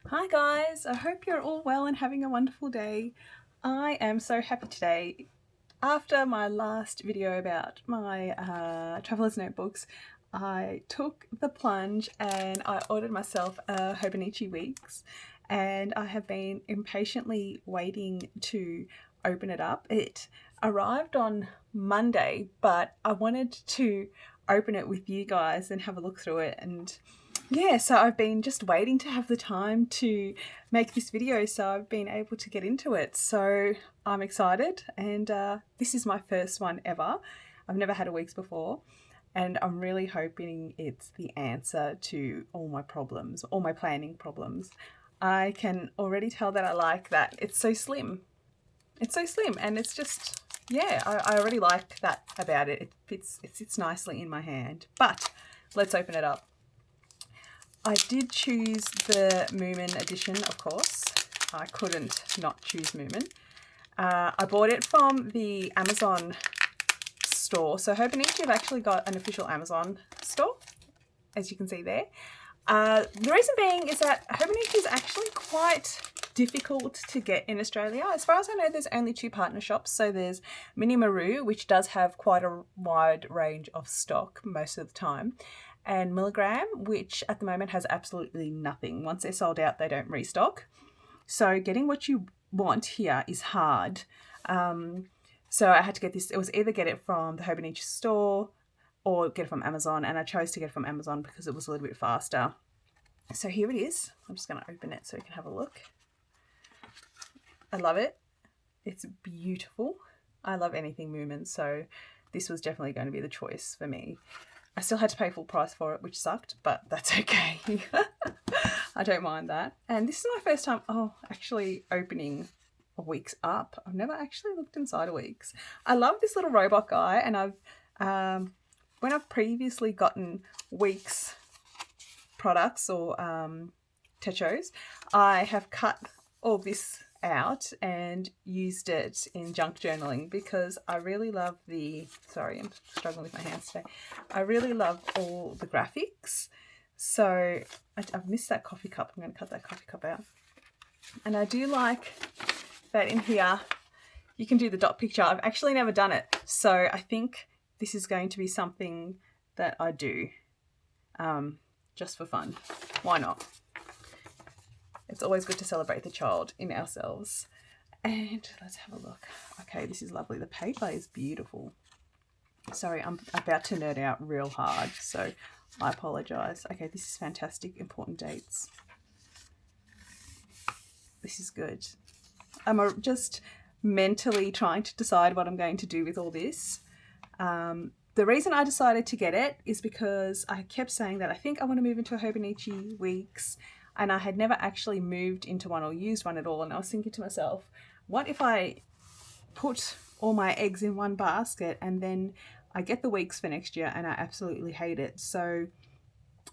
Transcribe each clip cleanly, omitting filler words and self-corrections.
Hi guys, I hope you're all well and having a wonderful day. I am so happy today. After my last video about my traveler's notebooks, I took the plunge and I ordered myself a Hobonichi Weeks, and I have been impatiently waiting to open it up. It arrived on Monday, but I wanted to open it with you guys and have a look through it. And yeah, so I've been just waiting to have the time to make this video, so I've been able to get into it. So I'm excited, and this is my first one ever. I've never had a weeks before, and I'm really hoping it's the answer to all my problems, all my planning problems. I can already tell that I like that it's so slim. It's so slim, and it's just, yeah, I already like that about it. It sits nicely in my hand. But let's open it up. I did choose the Moomin edition, of course. I couldn't not choose Moomin. I bought it from the Amazon store. So Hobonichi have actually got an official Amazon store, as you can see there. The reason being is that Hobonichi is actually quite difficult to get in Australia. As far as I know, there's only two partner shops. So there's Mini Maru, which does have quite a wide range of stock most of the time, and Milligram, which at the moment has absolutely nothing. Once they're sold out, they don't restock. So getting what you want here is hard. So I had to get this. It was either get it from the Hobonichi store or get it from Amazon, and I chose to get it from Amazon because it was a little bit faster. So here it is. I'm just going to open it so you can have a look. I love it. It's beautiful. I love anything Moomin, so this was definitely going to be the choice for me. I still had to pay full price for it, which sucked, but that's okay. I don't mind that. And this is my first time, actually opening a Weeks up. I've never actually looked inside a Weeks. I love this little robot guy, and when I've previously gotten Weeks products or techos, I have cut all this out and used it in junk journaling because I really love sorry, I'm struggling with my hands today. I really love all the graphics. So I've missed that coffee cup. I'm going to cut that coffee cup out. And I do like that in here you can do the dot picture. I've actually never done it, so I think this is going to be something that I do just for fun. Why not? It's always good to celebrate the child in ourselves. And let's have a look. Okay, this is lovely. The paper is beautiful. Sorry, I'm about to nerd out real hard, so I apologise. Okay, this is fantastic. Important dates. This is good. I'm just mentally trying to decide what I'm going to do with all this. The reason I decided to get it is because I kept saying that I think I want to move into a Hobonichi Weeks, and I had never actually moved into one or used one at all. And I was thinking to myself, what if I put all my eggs in one basket and then I get the Weeks for next year and I absolutely hate it? So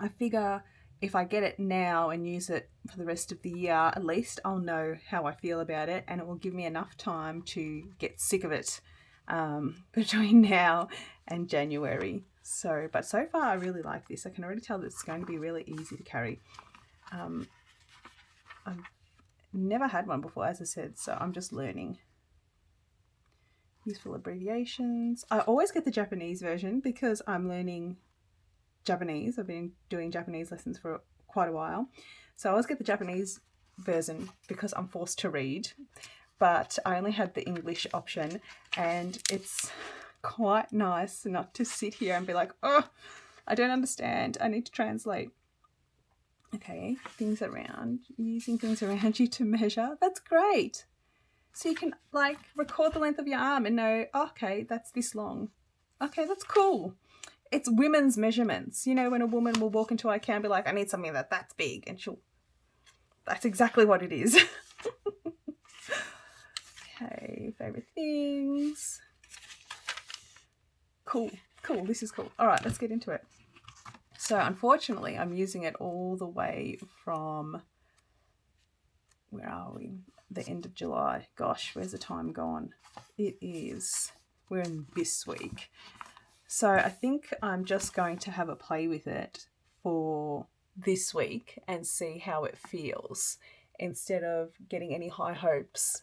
I figure if I get it now and use it for the rest of the year, at least I'll know how I feel about it, and it will give me enough time to get sick of it between now and January. But so far I really like this. I can already tell that it's going to be really easy to carry. I've never had one before, as I said, so I'm just learning. Useful abbreviations. I always get the Japanese version because I'm learning Japanese. I've been doing Japanese lessons for quite a while, so I always get the Japanese version because I'm forced to read, but I only had the English option, and it's quite nice not to sit here and be like, oh, I don't understand, I need to translate. Okay, things around, using things around you to measure. That's great. So you can like record the length of your arm and know, okay, that's this long. Okay, that's cool. It's women's measurements. You know, when a woman will walk into IKEA and be like, I need something that's big, and that's exactly what it is. Okay, favorite things. Cool, this is cool. All right, let's get into it. So unfortunately, I'm using it all the way from, where are we? The end of July. Gosh, where's the time gone? We're in this week. So I think I'm just going to have a play with it for this week and see how it feels instead of getting any high hopes.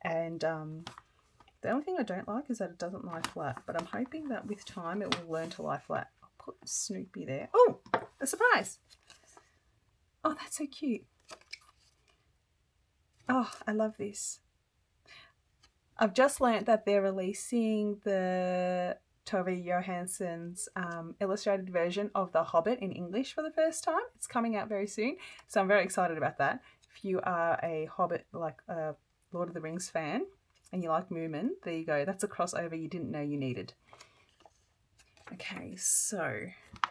And the only thing I don't like is that it doesn't lie flat, but I'm hoping that with time it will learn to lie flat. I'll put Snoopy there. Oh, a surprise. Oh, that's so cute. Oh, I love this. I've just learnt that they're releasing the Tove Johansson's illustrated version of The Hobbit in English for the first time. It's coming out very soon, so I'm very excited about that. If you are a Hobbit, like a Lord of the Rings fan, and you like Moomin, there you go. That's a crossover you didn't know you needed. Okay, so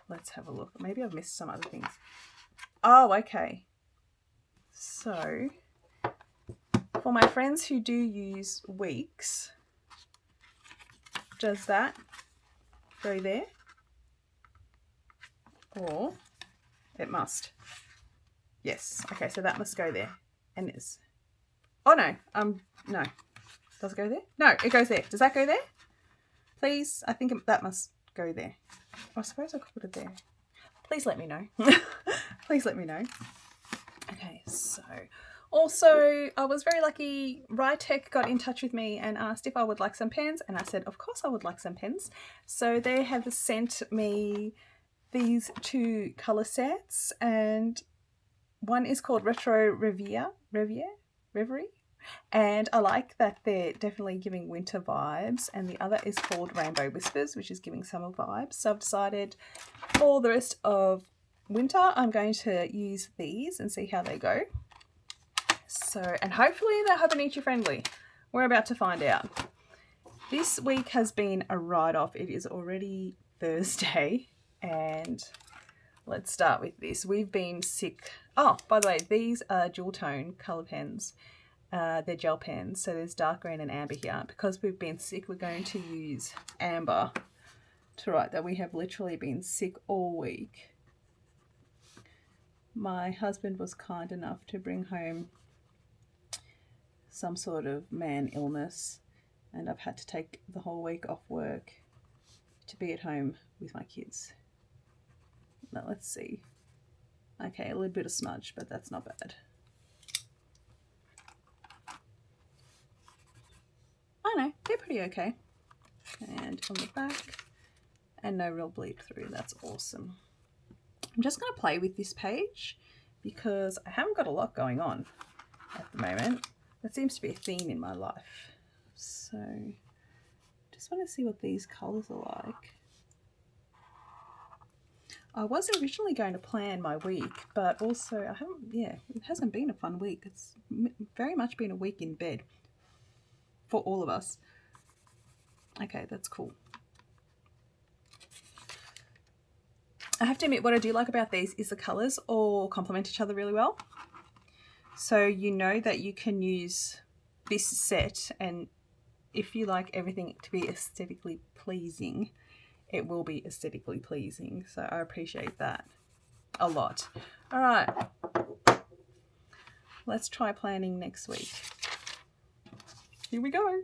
let's have a look. Maybe I've missed some other things. Oh, okay. So for my friends who do use weeks, does that go there? Or it must. Yes. Okay, so that must go there. And it's... Oh, no. No. Does it go there? No, it goes there. Does that go there? Please? I think that must go there. I suppose I could put it there. Please let me know. Please let me know. Okay, so... Also, I was very lucky. Writech got in touch with me and asked if I would like some pens, and I said, of course I would like some pens. So they have sent me these 2 colour sets, and one is called Retro Reverie, and I like that they're definitely giving winter vibes, and the other is called Rainbow Whispers, which is giving summer vibes. So I've decided for the rest of winter I'm going to use these and see how they go. So, and hopefully they're Hobonichi friendly. We're about to find out. This week has been a write-off. It is already Thursday, and let's start with this. We've been sick. Oh, by the way, these are dual tone colour pens. They're gel pens, so there's dark green and amber here. Because we've been sick, we're going to use amber to write that. We have literally been sick all week. My husband was kind enough to bring home some sort of man illness, and I've had to take the whole week off work to be at home with my kids. Now let's see. Okay, a little bit of smudge, but that's not bad. Oh no, they're pretty okay. And on the back, and no real bleed through. That's awesome. I'm just going to play with this page because I haven't got a lot going on at the moment. That seems to be a theme in my life. So just want to see what these colours are like. I was originally going to plan my week, but also it hasn't been a fun week. It's very much been a week in bed for all of us. Okay, that's cool. I have to admit, what I do like about these is the colours all complement each other really well. So you know that you can use this set, and if you like everything to be aesthetically pleasing, it will be aesthetically pleasing. So I appreciate that a lot. All right, let's try planning next week. Here we go.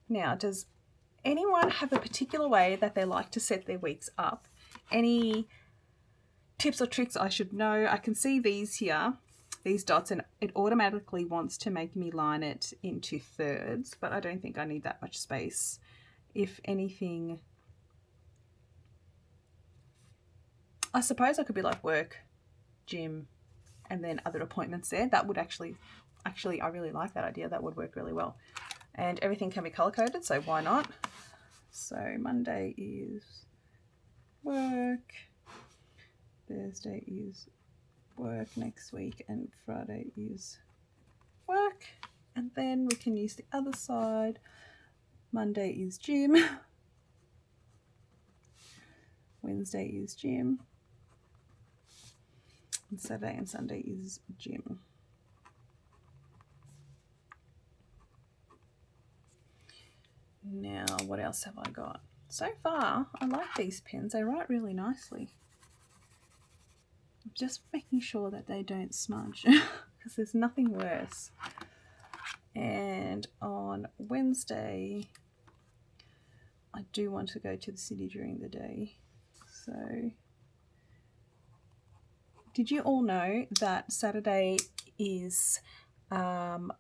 Now, does anyone have a particular way that they like to set their weeks up? Any tips or tricks I should know? I can see these here, these dots, and it automatically wants to make me line it into thirds, but I don't think I need that much space. If anything, I suppose I could be like work, gym, and then other appointments there. That would actually, I really like that idea. That would work really well. And everything can be color-coded, so why not? So Monday is work, Thursday is work next week, and Friday is work. And then we can use the other side. Monday is gym, Wednesday is gym, and Saturday and Sunday is gym. Now, what else have I got? So far, I like these pens. They write really nicely. I'm just making sure that they don't smudge because there's nothing worse. And on Wednesday, I do want to go to the city during the day. So Did you all know that Saturday is World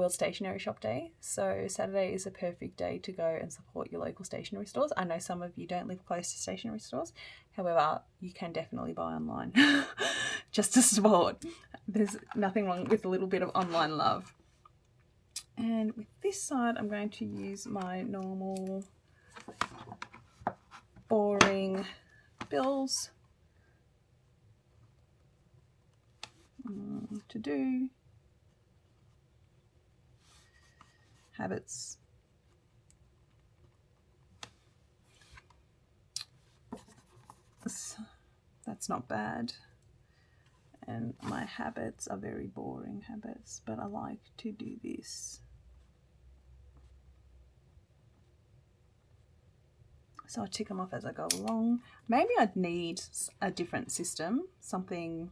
Stationery Shop Day? So Saturday is a perfect day to go and support your local stationery stores. I know some of you don't live close to stationery stores. However, you can definitely buy online just to support. There's nothing wrong with a little bit of online love. And with this side, I'm going to use my normal boring bills to do. Habits. That's not bad. And my habits are very boring habits, but I like to do this. So I tick them off as I go along. Maybe I'd need a different system, something,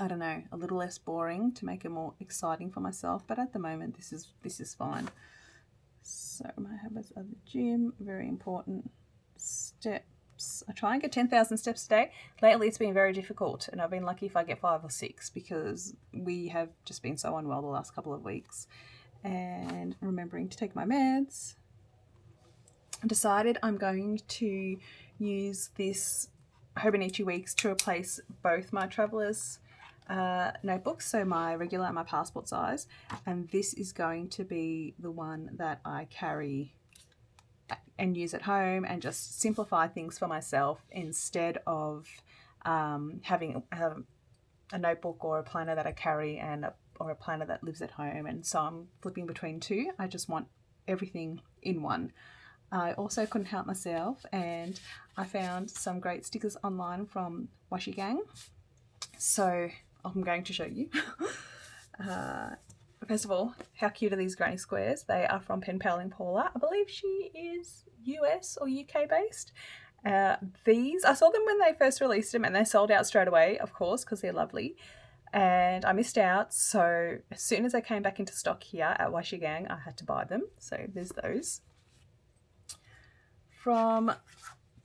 I don't know, a little less boring to make it more exciting for myself. But at the moment, this is fine. So my habits are the gym, very important. Steps. I try and get 10,000 steps a day. Lately, it's been very difficult, and I've been lucky if I get 5 or 6 because we have just been so unwell the last couple of weeks. And remembering to take my meds. I decided I'm going to use this Hobonichi Weeks to replace both my travelers notebooks, so my regular and my passport size, and this is going to be the one that I carry and use at home and just simplify things for myself instead of having a notebook or a planner that I carry or a planner that lives at home, and so I'm flipping between two. I just want everything in one. I also couldn't help myself, and I found some great stickers online from Washi Gang. So I'm going to show you. First of all, how cute are these granny squares? They are from Pen Pal in Paula. I believe she is US or UK based. These, I saw them when they first released them and they sold out straight away, of course, because they're lovely. And I missed out, so as soon as they came back into stock here at Washi Gang, I had to buy them. So there's those. From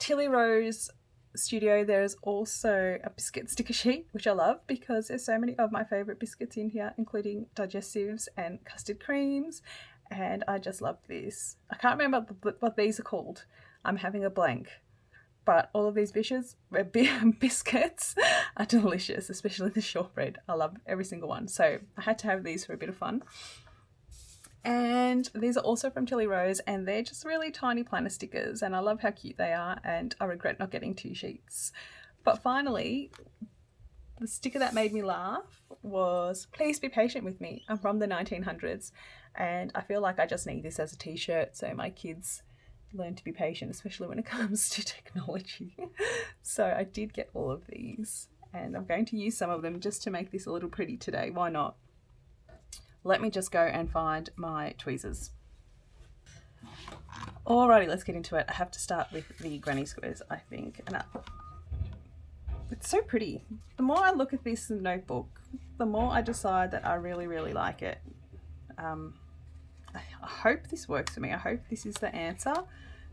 Tilly Rose Studio, there's also a biscuit sticker sheet, which I love because there's so many of my favourite biscuits in here, including digestives and custard creams, and I just love this. I can't remember what these are called. I'm having a blank. But all of these biscuits are delicious, especially the shortbread. I love every single one. So I had to have these for a bit of fun. And these are also from Tilly Rose, and they're just really tiny planner stickers, and I love how cute they are, and I regret not getting 2 sheets. But finally, the sticker that made me laugh was "Please be patient with me." I'm from the 1900s, and I feel like I just need this as a t-shirt so my kids learn to be patient, especially when it comes to technology. So I did get all of these, and I'm going to use some of them just to make this a little pretty today. Why not? Let me just go and find my tweezers. Alrighty, let's get into it. I have to start with the granny squares, I think. And it's so pretty. The more I look at this notebook, the more I decide that I really, really like it. I hope this works for me. I hope this is the answer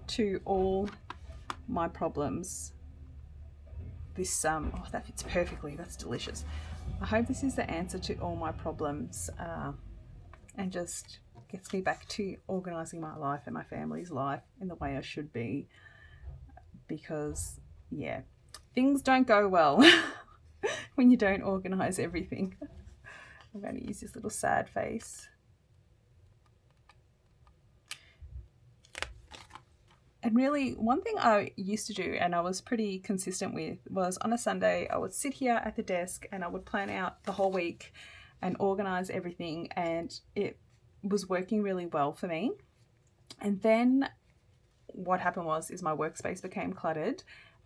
to all my problems. This, oh, that fits perfectly. That's delicious. I hope this is the answer to all my problems and just gets me back to organising my life and my family's life in the way I should be, because, yeah, things don't go well when you don't organise everything. I'm going to use this little sad face. And really, one thing I used to do, and I was pretty consistent with, was on a Sunday, I would sit here at the desk and I would plan out the whole week and organise everything, and it was working really well for me. And then what happened is my workspace became cluttered,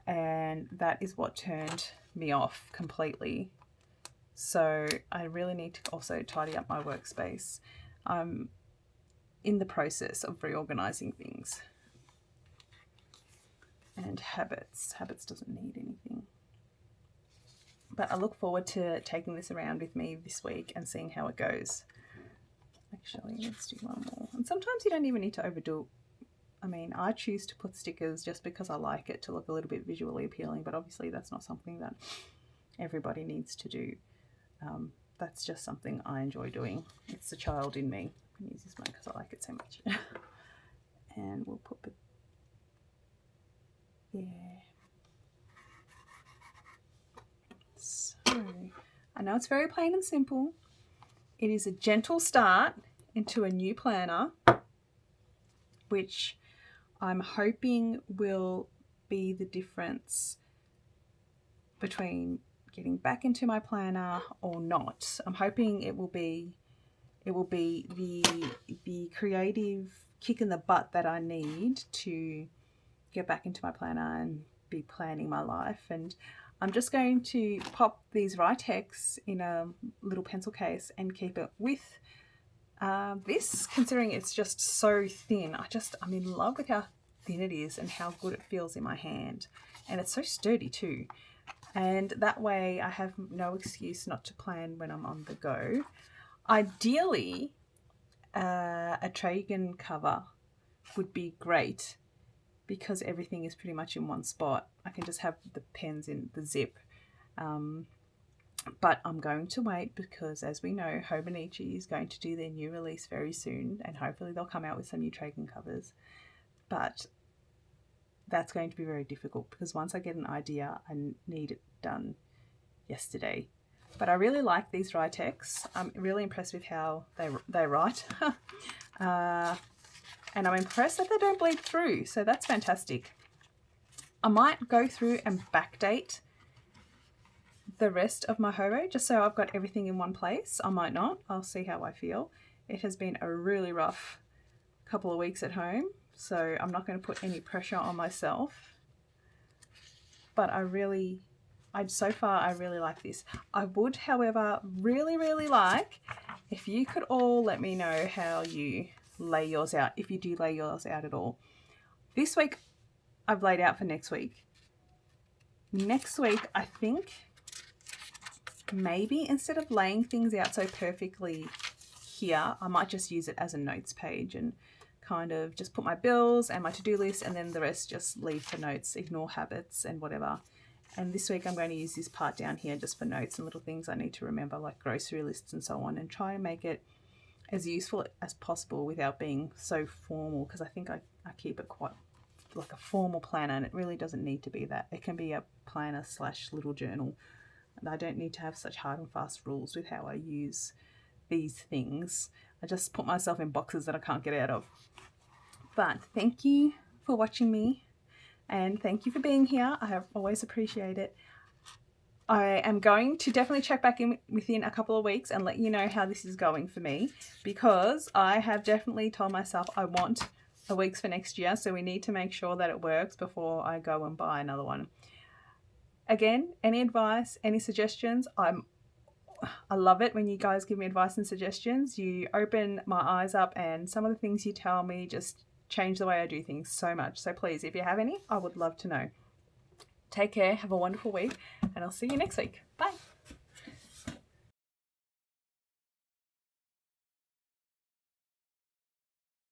and that is what turned me off completely. So I really need to also tidy up my workspace. I'm in the process of reorganising things. And habits doesn't need anything, but I look forward to taking this around with me this week and seeing how it goes. Actually, let's do one more. And sometimes you don't even need to overdo it. I mean, I choose to put stickers just because I like it to look a little bit visually appealing, but obviously that's not something that everybody needs to do. That's just something I enjoy doing. It's the child in me. I'm going to use this one because I like it so much. And we'll put, yeah. So, I know it's very plain and simple. It is a gentle start into a new planner, which I'm hoping will be the difference between getting back into my planner or not. I'm hoping it will be the creative kick in the butt that I need to get back into my planner and be planning my life. And I'm just going to pop these Writechs in a little pencil case and keep it with this, considering it's just so thin. I'm in love with how thin it is and how good it feels in my hand, and it's so sturdy too. And that way I have no excuse not to plan when I'm on the go. Ideally, a Tragan cover would be great because everything is pretty much in one spot. I can just have the pens in the zip. But I'm going to wait because, as we know, Hobonichi is going to do their new release very soon, and hopefully they'll come out with some new Tragan covers. But that's going to be very difficult because once I get an idea, I need it done yesterday. But I really like these Writechs. I'm really impressed with how they write. And I'm impressed that they don't bleed through, so that's fantastic. I might go through and backdate the rest of my Hobo just so I've got everything in one place. I might not. I'll see how I feel. It has been a really rough couple of weeks at home, so I'm not going to put any pressure on myself. But so far I really like this. I would, however, really like if you could all let me know how you lay yours out, if you do lay yours out at all. This week I've laid out for next week. Next week, I think maybe instead of laying things out so perfectly here, I might just use it as a notes page and kind of just put my bills and my to-do list, and then the rest just leave for notes, ignore habits and whatever. And this week I'm going to use this part down here just for notes and little things I need to remember, like grocery lists and so on, and try and make it as useful as possible without being so formal, because I think I keep it quite like a formal planner, and it really doesn't need to be that. It can be a planner / little journal. And I don't need to have such hard and fast rules with how I use these things. I just put myself in boxes that I can't get out of. But thank you for watching me, and thank you for being here. I have always appreciate it. I am going to definitely check back in within a couple of weeks and let you know how this is going for me, because I have definitely told myself I want a week's for next year, so we need to make sure that it works before I go and buy another one. Again, any advice, any suggestions, I love it when you guys give me advice and suggestions. You open my eyes up, and some of the things you tell me just change the way I do things so much. So please, if you have any, I would love to know. Take care, have a wonderful week, and I'll see you next week. Bye.